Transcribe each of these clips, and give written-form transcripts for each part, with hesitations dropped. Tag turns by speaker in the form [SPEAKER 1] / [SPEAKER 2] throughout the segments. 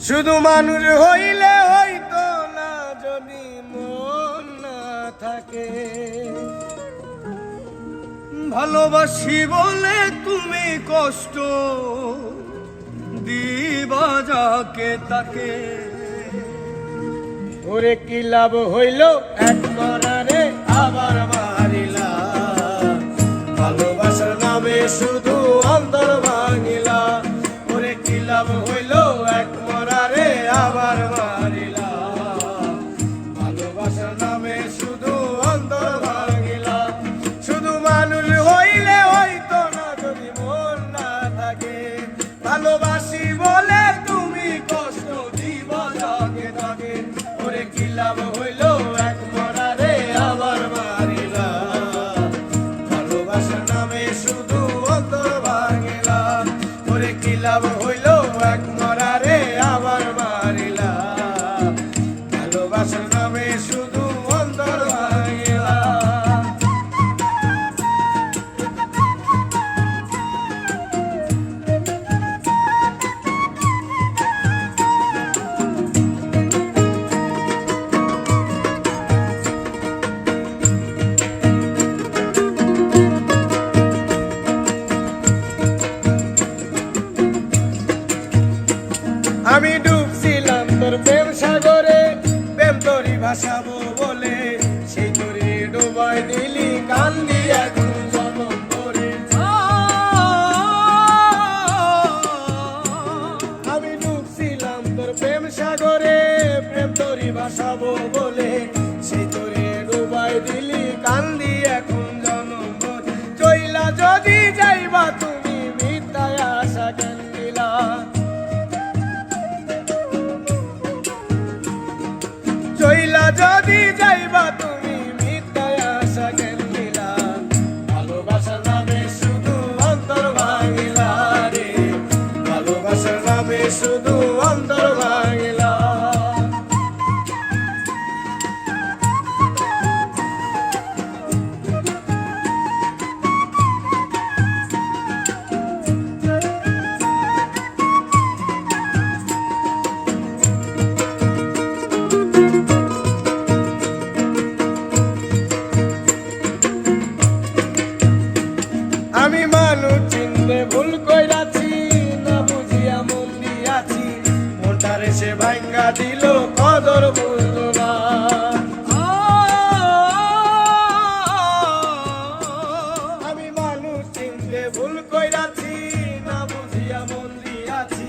[SPEAKER 1] শুধু মানুষ হইলে হইতো না যদি মন না থাকে। ভালোবাসি বলে তুমি কষ্ট দিবা যাকে তাকে। ওরে কি লাভ হইল এক মারারে আবার মারিলা, ভালোবাসার নামে শুধু অন্তর ভাঙিলা। ওরে কি লাভ হইল এক মারারে আবার মারিলা, ভালোবাসার নামে শুধু অন্তর ভাঙিলা। শুধু মানুষ হইলে হইতো না যদি মন না থাকে। ভালোবাসি বলে তুমি কষ্ট দিবা যাকে তাকে। ওরে কি লাভ হইল এক মরারে আবার মারিলা, ভালোবাসার নামে শুধু অন্তর ভাঙিলা। ওরে কি লাভ হইল এক মরারে আবার মারিলা, ভালোবাসার নামে শুধু অন্তর ভাঙিলা। আমি ডুবছিলাম তোর প্রেম সাগরে, প্রেম তোরই ভাসাবো বলে, সেই তোরে ডুবাই দিলি কান্দি এখন জনম করে। আমি ডুবছিলাম তোর প্রেম সাগরে, প্রেম তোরই ভাসাবো বলে, সেই তোরে ডুবাই দিলি কান্দি এখন জনম করে। চইলা যদি যাইবা তুমি মিথ্যায় আশা কেন দিলা, চইলা যদি যাইবা তুমি মিথ্যায় আশা কেন দিলা। ভালোবাসার নামে শুধু অন্তর ভাঙিলা রে, ভালোবাসার নামে শুধু অন্তর ভাঙিলা। আমি মানুষ চিনতে ভুল কইরাছি, না বুঝিয়া মন দিয়াছি, মনটারে সে ভাঙ্গা দিল কদর বুঝলো না। আমি মানুষ চিনতে ভুল কইরাছি, না বুঝিয়া মন দিয়াছি,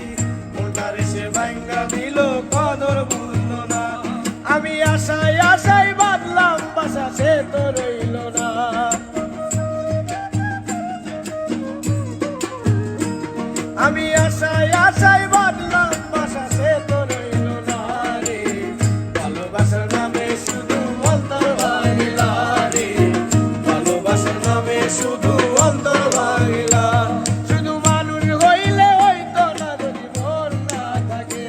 [SPEAKER 1] মনটারে সে ভাঙ্গা দিল কদর বুঝলো না। আমি আশায় আশায় বাঁধলাম বাসা, সে তো রইল না। আমি আশায় আশায় বাঁধলাম বাসা, সে তো রইল না রে, ভালোবাসার নামে শুধু অন্তর ভাঙিলা রে, ভালোবাসার নামে শুধু অন্তর ভাঙিলা। শুধু মানুষ হইলে হইতো না যদি মন না থাকে।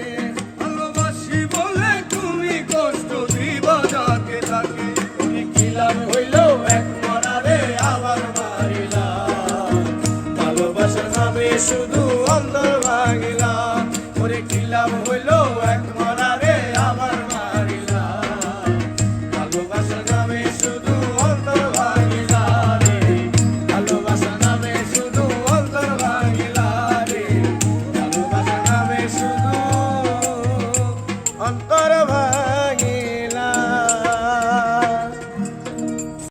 [SPEAKER 1] ভালোবাসি বলে তুমি কষ্ট দিবা যাকে তাকে। তুমি কি লাভ হইল এক মরারে আবার মারিলা, ভালোবাসার নামে শুধু অন্তর ভাঙিলা। ওরে কি লাভ হইল